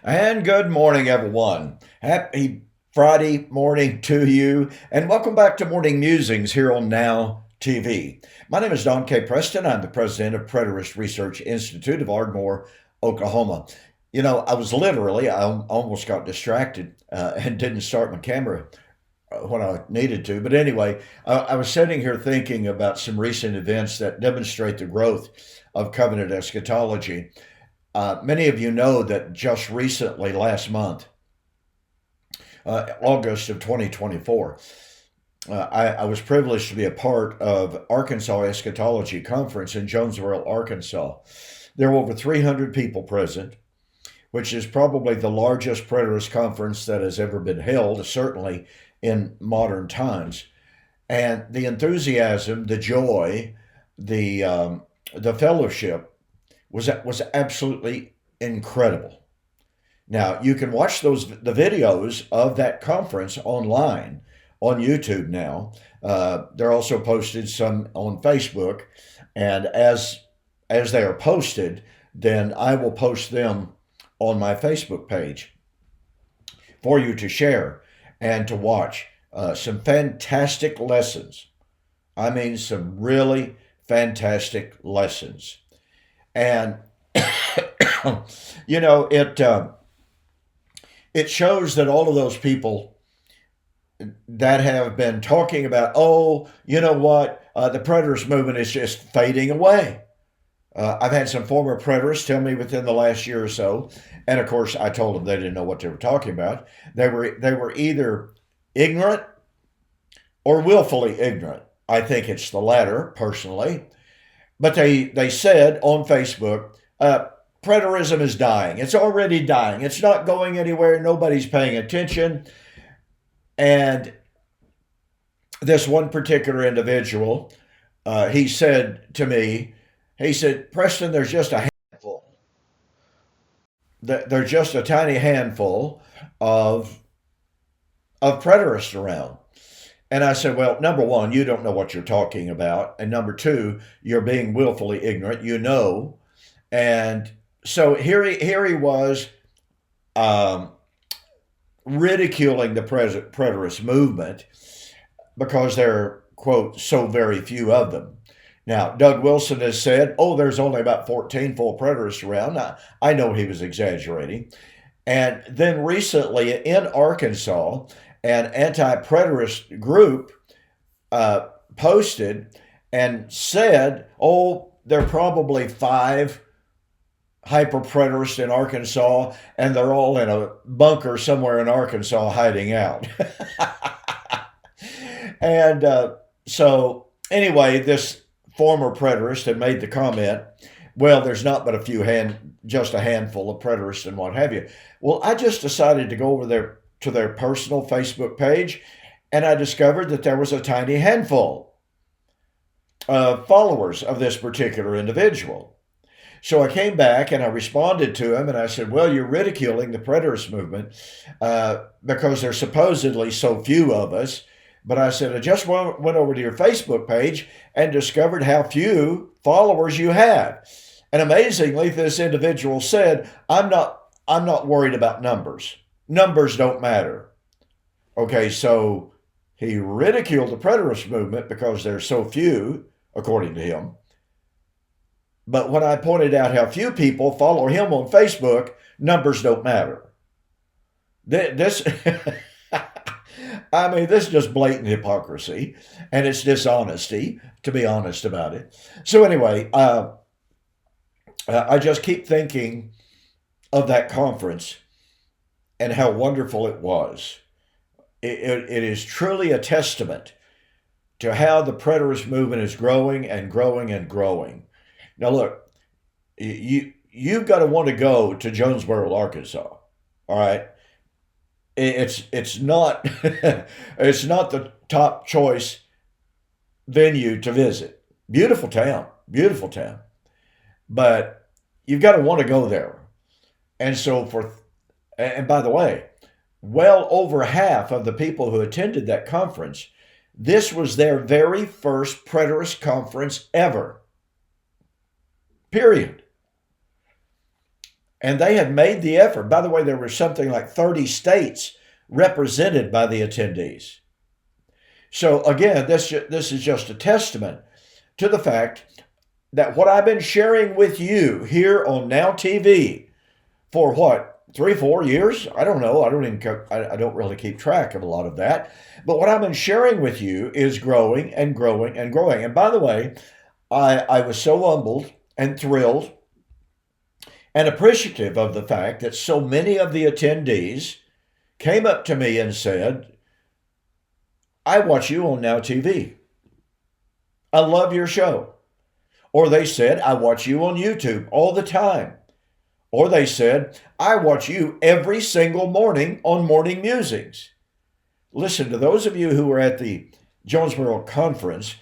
And good morning, everyone. Happy Friday morning to you, and welcome back to Morning Musings here on Now TV. My name is Don K. Preston. I'm the president of Preterist Research Institute of Ardmore, Oklahoma. I almost got distracted and didn't start my camera when I needed to. But anyway, I was sitting here thinking about some recent events that demonstrate the growth of covenant eschatology. Many of you know that just recently, last month, August of 2024, I was privileged to be a part of Arkansas Eschatology Conference in Jonesboro, Arkansas. There were over 300 people present, which is probably the largest preterist conference that has ever been held, certainly in modern times. And the enthusiasm, the joy, the fellowship was absolutely incredible. Now you can watch the videos of that conference online on YouTube now. They're also posted some on Facebook, and as they are posted, then I will post them on my Facebook page for you to share and to watch. Some fantastic lessons. I mean, some really fantastic lessons. And you know it shows that all of those people that have been talking about, oh, you know what, the preterist movement is just fading away. I've had some former preterists tell me within the last year or so, and of course I told them they didn't know what they were talking about. They were either ignorant or willfully ignorant. I think it's the latter, personally. But they said on Facebook, preterism is dying. It's already dying. It's not going anywhere. Nobody's paying attention. And this one particular individual, he said to me, he said, Preston, there's just a handful. There's just a tiny handful of preterists around. And I said, well, number one, you don't know what you're talking about. And number two, you're being willfully ignorant, you know. And so here he was um, ridiculing the preterist movement because there are, quote, so very few of them. Now, Doug Wilson has said, oh, there's only about 14 full preterists around. I know he was exaggerating. And then recently in Arkansas, an anti-preterist group posted and said, oh, there are probably 5 hyper-preterists in Arkansas, and they're all in a bunker somewhere in Arkansas hiding out. And so anyway, this former preterist had made the comment, well, there's not but just a handful of preterists and what have you. Well, I just decided to go over there to their personal Facebook page, and I discovered that there was a tiny handful of followers of this particular individual. So I came back and I responded to him and I said, well, you're ridiculing the preterist movement because there's supposedly so few of us. But I said, I just went over to your Facebook page and discovered how few followers you had. And amazingly, this individual said, I'm not worried about numbers. Numbers don't matter. Okay, so he ridiculed the preterist movement because there's so few, according to him. But when I pointed out how few people follow him on Facebook, numbers don't matter. This, I mean, this is just blatant hypocrisy, and it's dishonesty, to be honest about it. So anyway, I just keep thinking of that conference and how wonderful it was. It is truly a testament to how the preterist movement is growing and growing and growing. Now, look, you've got to want to go to Jonesboro, Arkansas. All right, it's not it's not the top choice venue to visit. Beautiful town, but you've got to want to go there. And so and by the way, well over half of the people who attended that conference, this was their very first preterist conference ever. Period. And they had made the effort. By the way, there were something like 30 states represented by the attendees. So again, this is just a testament to the fact that what I've been sharing with you here on Now TV for what, 3-4 years? I don't know. I don't really keep track of a lot of that. But what I've been sharing with you is growing and growing and growing. And by the way, I was so humbled and thrilled and appreciative of the fact that so many of the attendees came up to me and said, I watch you on Now TV. I love your show. Or they said, I watch you on YouTube all the time. Or they said, I watch you every single morning on Morning Musings. Listen, to those of you who were at the Jonesboro conference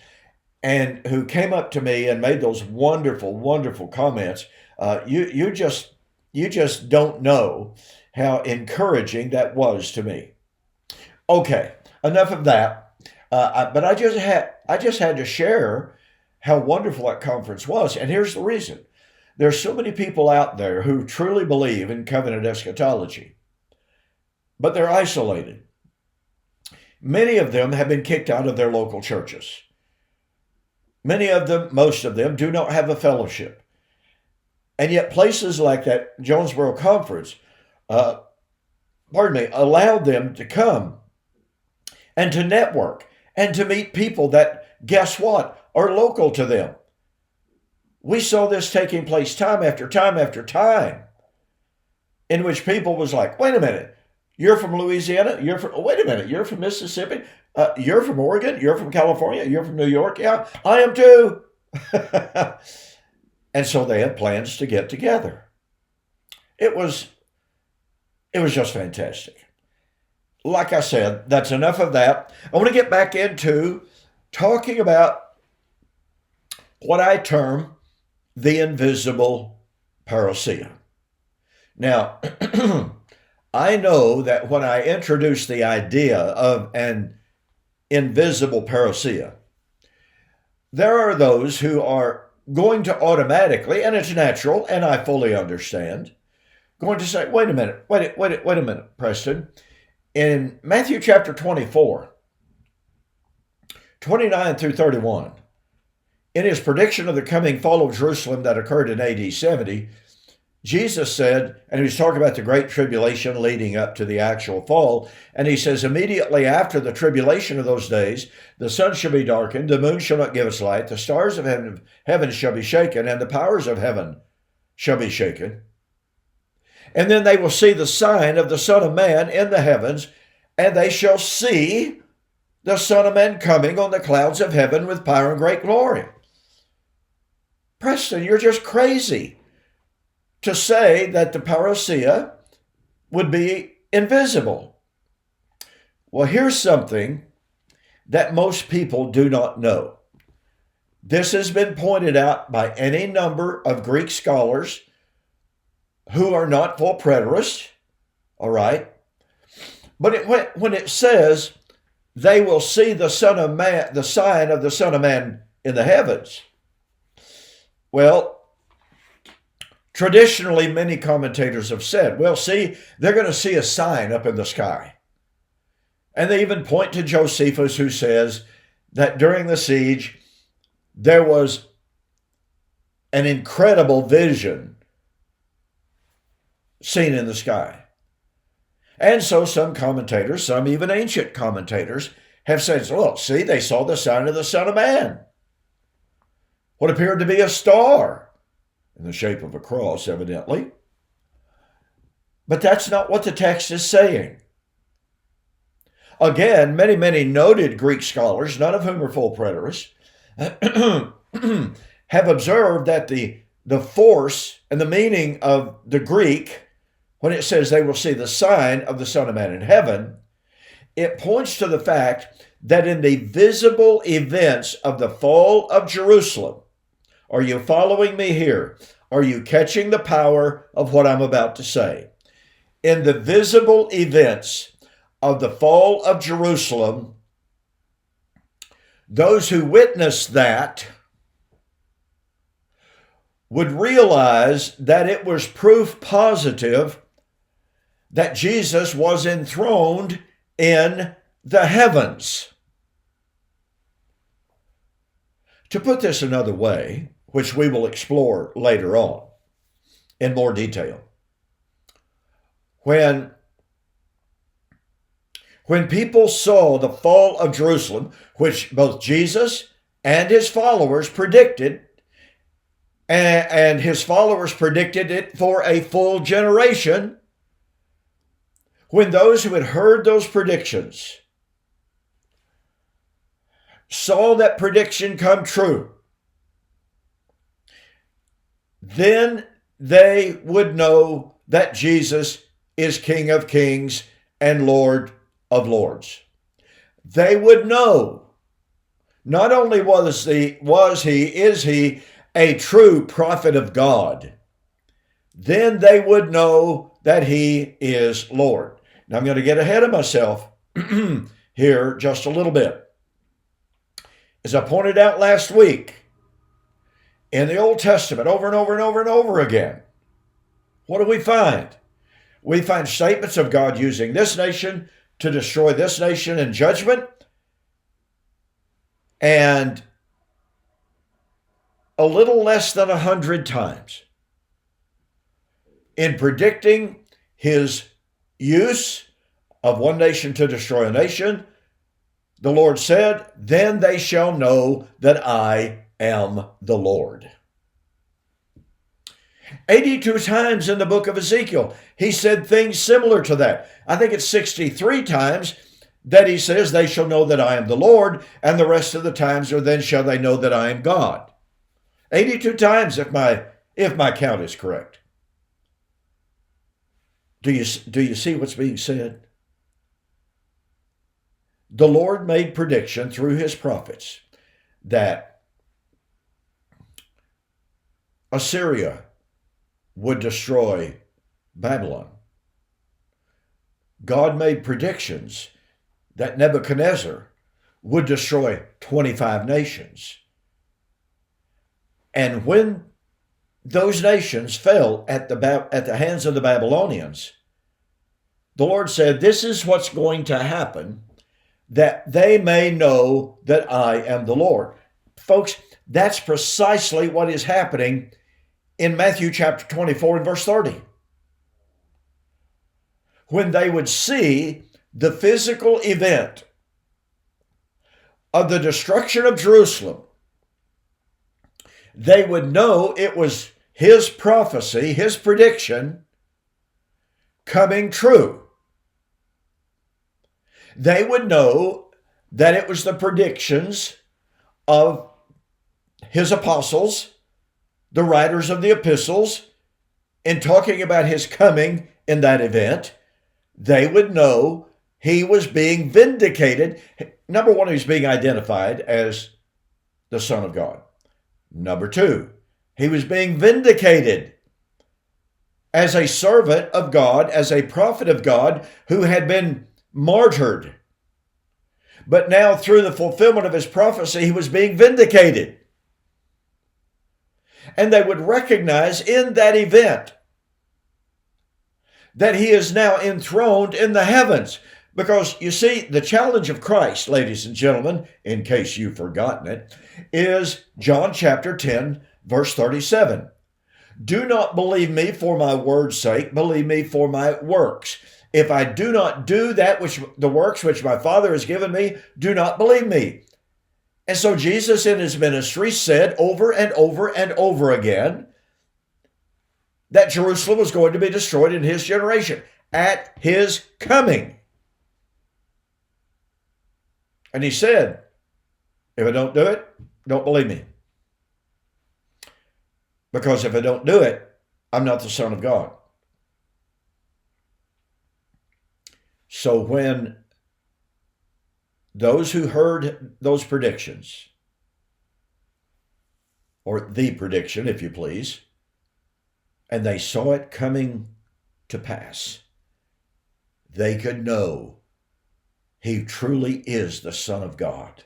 and who came up to me and made those wonderful, wonderful comments, you just don't know how encouraging that was to me. Okay, enough of that. But I just had to share how wonderful that conference was. And here's the reason. There's so many people out there who truly believe in covenant eschatology, but they're isolated. Many of them have been kicked out of their local churches. Many of them, most of them, do not have a fellowship. And yet places like that Jonesboro conference, allowed them to come and to network and to meet people that, guess what, are local to them. We saw this taking place time after time after time, in which people was like, wait a minute, you're from Louisiana? Wait a minute, you're from Mississippi? You're from Oregon? You're from California? You're from New York? Yeah, I am too. And so they had plans to get together. It was just fantastic. Like I said, that's enough of that. I want to get back into talking about what I term the invisible parousia. Now, I know that when I introduce the idea of an invisible parousia, there are those who are going to automatically, and it's natural, and I fully understand, going to say, wait a minute, Preston. In Matthew chapter 24, 29 through 31, in his prediction of the coming fall of Jerusalem that occurred in AD 70, Jesus said, and he was talking about the great tribulation leading up to the actual fall, and he says, immediately after the tribulation of those days, the sun shall be darkened, the moon shall not give its light, the stars of heaven shall be shaken, and the powers of heaven shall be shaken. And then they will see the sign of the Son of Man in the heavens, and they shall see the Son of Man coming on the clouds of heaven with power and great glory. Preston, you're just crazy to say that the parousia would be invisible. Well, here's something that most people do not know. This has been pointed out by any number of Greek scholars who are not full preterists, all right? But when it says they will see the Son of Man, the sign of the Son of Man in the heavens, well, traditionally, many commentators have said, well, see, they're going to see a sign up in the sky. And they even point to Josephus, who says that during the siege, there was an incredible vision seen in the sky. And so some commentators, some even ancient commentators, have said, well, see, they saw the sign of the Son of Man. What appeared to be a star in the shape of a cross, evidently. But that's not what the text is saying. Again, many, many noted Greek scholars, none of whom are full preterists, have observed that the force and the meaning of the Greek, when it says they will see the sign of the Son of Man in heaven, it points to the fact that in the visible events of the fall of Jerusalem, are you following me here? Are you catching the power of what I'm about to say? In the visible events of the fall of Jerusalem, those who witnessed that would realize that it was proof positive that Jesus was enthroned in the heavens. To put this another way, which we will explore later on in more detail, when people saw the fall of Jerusalem, which both Jesus and his followers predicted, and his followers predicted it for a full generation, when those who had heard those predictions saw that prediction come true, then they would know that Jesus is King of Kings and Lord of Lords. They would know not only is he a true prophet of God, then they would know that he is Lord. Now I'm going to get ahead of myself here just a little bit. As I pointed out last week, in the Old Testament, over and over and over and over again, what do we find? We find statements of God using this nation to destroy this nation in judgment, and a little less than 100 times in predicting his use of one nation to destroy a nation, the Lord said, "Then they shall know that I am the Lord." 82 times in the book of Ezekiel, he said things similar to that. I think it's 63 times that he says, "They shall know that I am the Lord," and the rest of the times are, "Then shall they know that I am God." 82 times if my count is correct. Do you see what's being said? The Lord made prediction through his prophets that Assyria would destroy Babylon. God made predictions that Nebuchadnezzar would destroy 25 nations. And when those nations fell at the hands of the Babylonians, the Lord said, "This is what's going to happen, that they may know that I am the Lord." Folks, that's precisely what is happening in Matthew chapter 24 and verse 30. When they would see the physical event of the destruction of Jerusalem, they would know it was his prophecy, his prediction, coming true. They would know that it was the predictions of his apostles, the writers of the epistles, in talking about his coming in that event. They would know he was being vindicated. Number one, he was being identified as the Son of God. Number two, he was being vindicated as a servant of God, as a prophet of God who had been martyred. But now, through the fulfillment of his prophecy, he was being vindicated. And they would recognize in that event that he is now enthroned in the heavens. Because, you see, the challenge of Christ, ladies and gentlemen, in case you've forgotten it, is John chapter 10, verse 37. "Do not believe me for my word's sake, believe me for my works. If I do not do the works which my Father has given me, do not believe me." And so Jesus in his ministry said over and over and over again that Jerusalem was going to be destroyed in his generation, at his coming. And he said, "If I don't do it, don't believe me. Because if I don't do it, I'm not the Son of God." So when those who heard those predictions, or the prediction, if you please, and they saw it coming to pass, they could know he truly is the Son of God.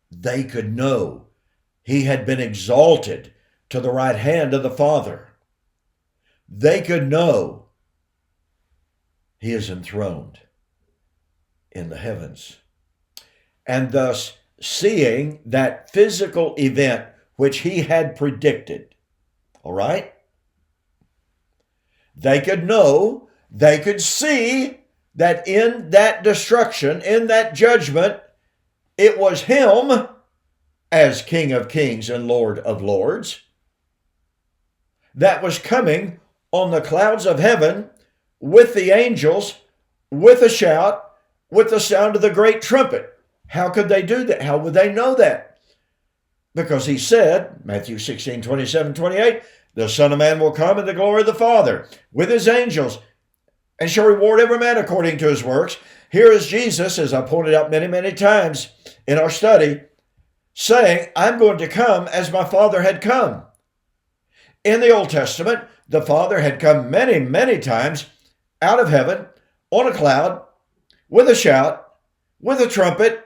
They could know he had been exalted to the right hand of the Father. They could know he is enthroned in the heavens. And thus, seeing that physical event which he had predicted, all right? They could know, they could see that in that destruction, in that judgment, it was him as King of Kings and Lord of Lords that was coming on the clouds of heaven with the angels, with a shout, with the sound of the great trumpet. How could they do that? How would they know that? Because he said, Matthew 16, 27, 28, the Son of Man will come in the glory of the Father with his angels and shall reward every man according to his works. Here is Jesus, as I pointed out many, many times in our study, saying, I'm going to come as my Father had come. In the Old Testament, the Father had come many, many times out of heaven on a cloud with a shout, with a trumpet.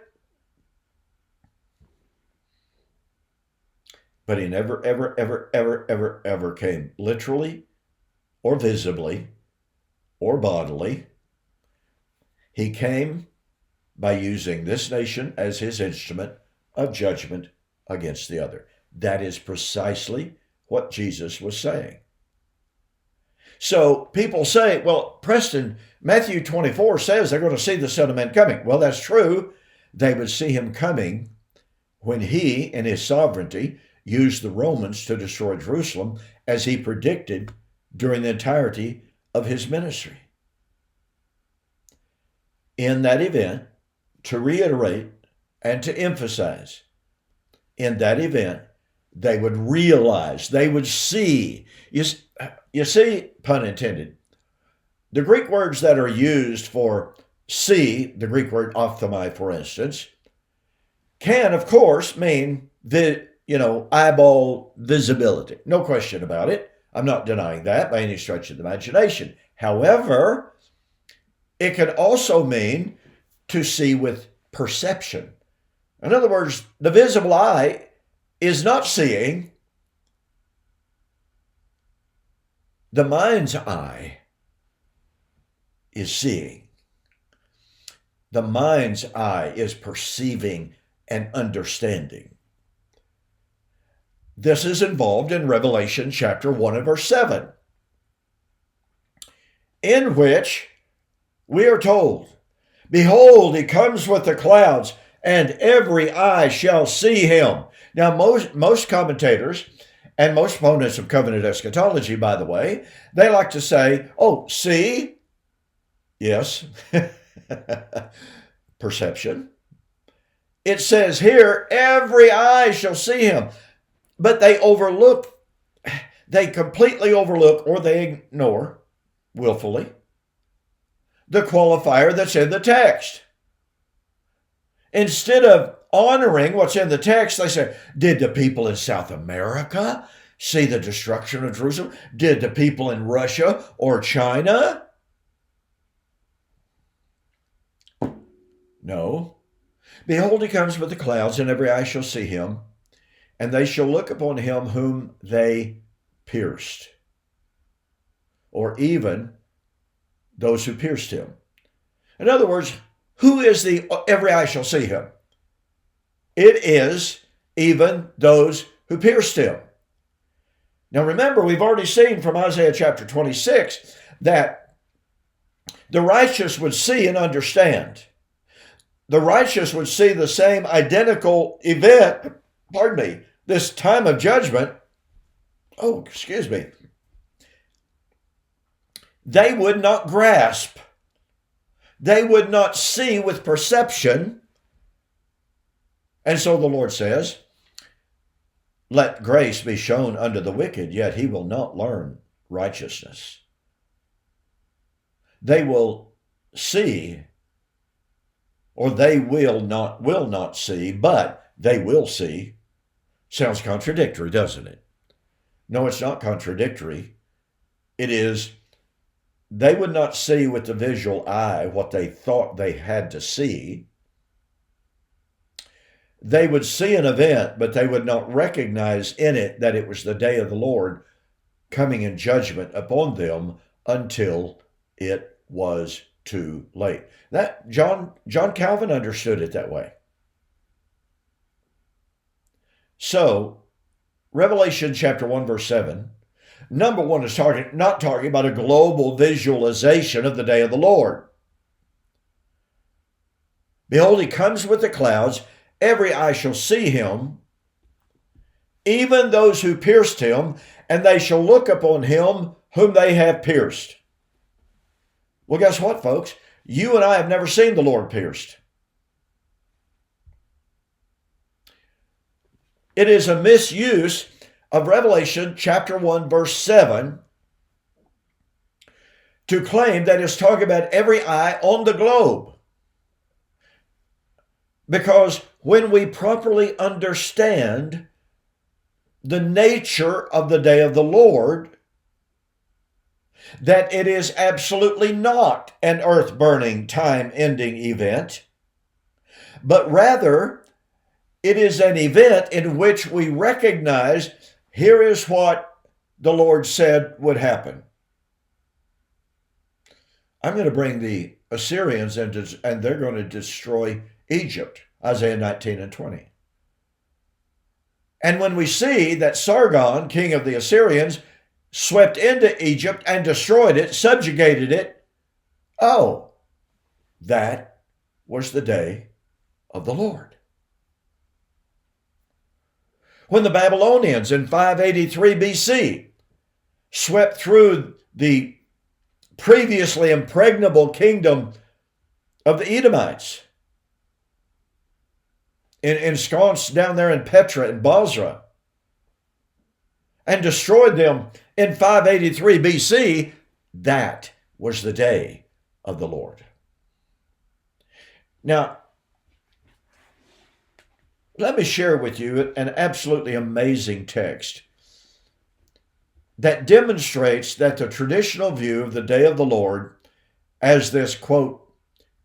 But he never, ever came literally or visibly or bodily. He came by using this nation as his instrument of judgment against the other. That is precisely what Jesus was saying. So people say, well, Preston, Matthew 24 says they're going to see the Son of Man coming. Well, that's true. They would see him coming when he, in his sovereignty, used the Romans to destroy Jerusalem as he predicted during the entirety of his ministry. In that event, to reiterate and to emphasize, in that event, they would realize, they would see. You see, pun intended, the Greek words that are used for see, the Greek word ophthalmai, for instance, can, of course, mean the eyeball visibility. No question about it. I'm not denying that by any stretch of the imagination. However, it can also mean to see with perception. In other words, the visible eye is not seeing. The mind's eye is seeing. The mind's eye is perceiving and understanding. This is involved in Revelation chapter 1 and verse 7, in which we are told, behold, he comes with the clouds, and every eye shall see him. Now, most commentators and most opponents of covenant eschatology, by the way, they like to say, oh, see? Yes. Perception. It says here, every eye shall see him. But they completely overlook, or they ignore willfully, the qualifier that's in the text. Instead of honoring what's in the text, they say, did the people in South America see the destruction of Jerusalem? Did the people in Russia or China? No. Behold, he comes with the clouds, and every eye shall see him, and they shall look upon him whom they pierced, or even those who pierced him. In other words, who is the every eye shall see him? It is even those who pierced him. Now remember, we've already seen from Isaiah chapter 26 that the righteous would see and understand. The righteous would see the same identical event, this time of judgment. They would not grasp. They would not see with perception. And so the Lord says, let grace be shown unto the wicked, yet he will not learn righteousness. They will see, or they will not see, but they will see. Sounds contradictory, doesn't it? No, it's not contradictory. It is, they would not see with the visual eye what they thought they had to see. they would see an event, but they would not recognize in it that it was the day of the Lord coming in judgment upon them until it was too late. That John Calvin understood it that way. So, Revelation chapter 1, verse 7, number one is not talking about a global visualization of the day of the Lord. Behold, he comes with the clouds, every eye shall see him, even those who pierced him, and they shall look upon him whom they have pierced. Well, guess what, folks? You and I have never seen the Lord pierced. It is a misuse of Revelation chapter 1, verse 7 to claim that it's talking about every eye on the globe. Because when we properly understand the nature of the day of the Lord, that it is absolutely not an earth-burning, time-ending event, but rather it is an event in which we recognize here is what the Lord said would happen. I'm going to bring the Assyrians in and they're going to destroy Egypt, Isaiah 19 and 20. And when we see that Sargon, king of the Assyrians, swept into Egypt and destroyed it, subjugated it, oh, that was the day of the Lord. When the Babylonians in 583 BC swept through the previously impregnable kingdom of the Edomites, ensconced down there in Petra and Basra, and destroyed them in 583 BC, that was the day of the Lord. Now, let me share with you an absolutely amazing text that demonstrates that the traditional view of the day of the Lord as this, quote,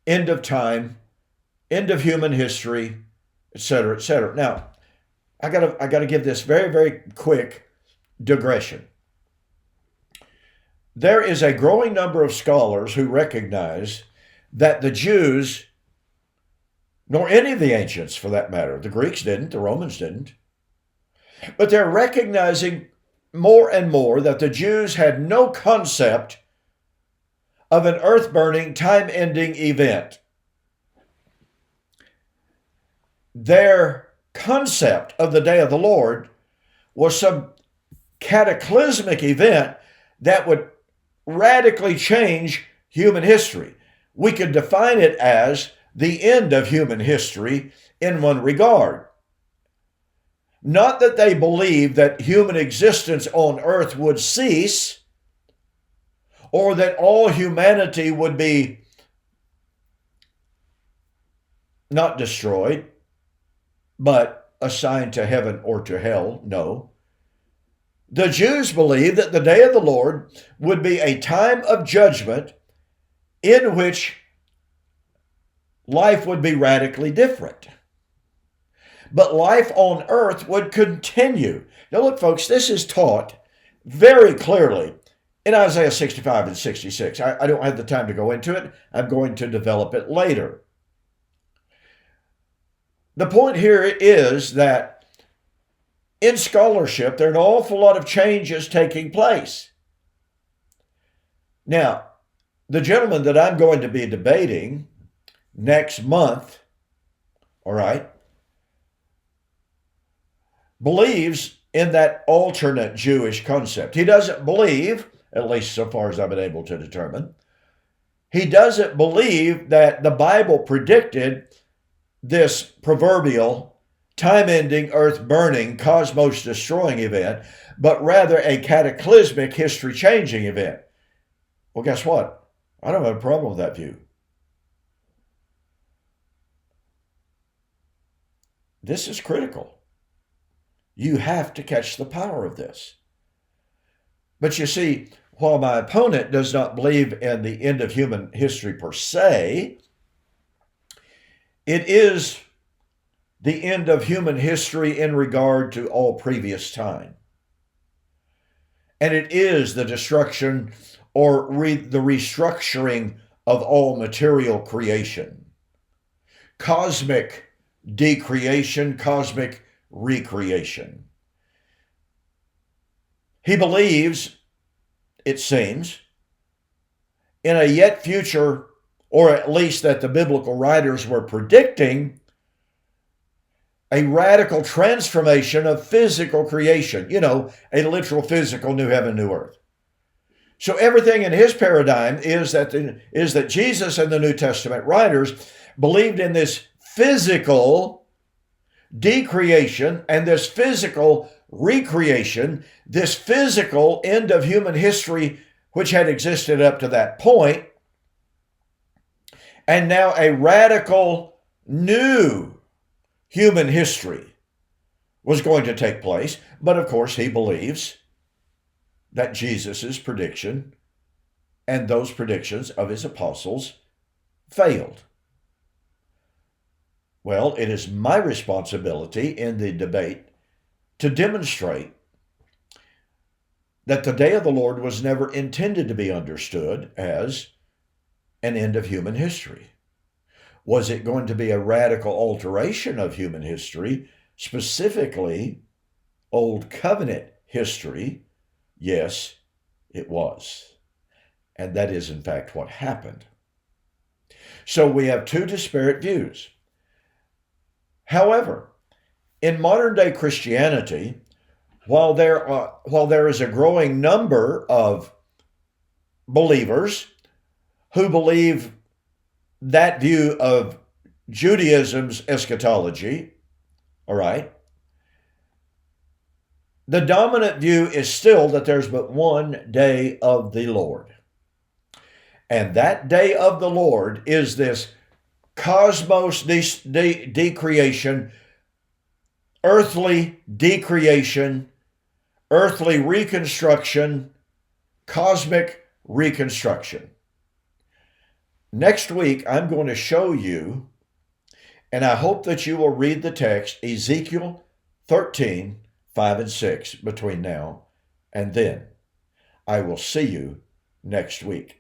end of time, end of human history, etc., etc. Now, I gotta give this very, very quick digression. There is a growing number of scholars who recognize that the Jews, nor any of the ancients for that matter, the Greeks didn't, the Romans didn't, but they're recognizing more and more that the Jews had no concept of an earth-burning, time-ending event. Their concept of the day of the Lord was some cataclysmic event that would radically change human history. We could define it as the end of human history in one regard. Not that they believed that human existence on earth would cease, or that all humanity would be not destroyed, but assigned to heaven or to hell. No. The Jews believed that the day of the Lord would be a time of judgment in which life would be radically different. But life on earth would continue. Now look, folks, this is taught very clearly in Isaiah 65 and 66. I don't have the time to go into it. I'm going to develop it later. The point here is that in scholarship, there are an awful lot of changes taking place. Now, the gentleman that I'm going to be debating next month, all right, believes in that alternate Jewish concept. He doesn't believe, at least so far as I've been able to determine, he doesn't believe that the Bible predicted this proverbial time-ending, earth-burning, cosmos-destroying event, but rather a cataclysmic, history-changing event. Well, guess what? I don't have a problem with that view. This is critical. You have to catch the power of this. But you see, while my opponent does not believe in the end of human history per se, it is the end of human history in regard to all previous time. And it is the destruction or the restructuring of all material creation. Cosmic decreation, cosmic recreation. He believes, it seems, in a yet future, or at least that the biblical writers were predicting, a radical transformation of physical creation. A literal physical new heaven, new earth. So everything in his paradigm is that Jesus and the New Testament writers believed in this physical decreation and this physical recreation, this physical end of human history which had existed up to that point, and now a radical new human history was going to take place. But of course, he believes that Jesus' prediction and those predictions of his apostles failed. Well, it is my responsibility in the debate to demonstrate that the day of the Lord was never intended to be understood as an end of human history. Was it going to be a radical alteration of human history, specifically Old Covenant history? Yes, it was. And that is, in fact, what happened. So we have two disparate views. However, in modern day Christianity, while there is a growing number of believers who believe that view of Judaism's eschatology, all right, the dominant view is still that there's but one day of the Lord. And that day of the Lord is this cosmos decreation, earthly decreation, earthly reconstruction, cosmic reconstruction. Next week, I'm going to show you, and I hope that you will read the text, Ezekiel 13, 5 and 6, between now and then. I will see you next week.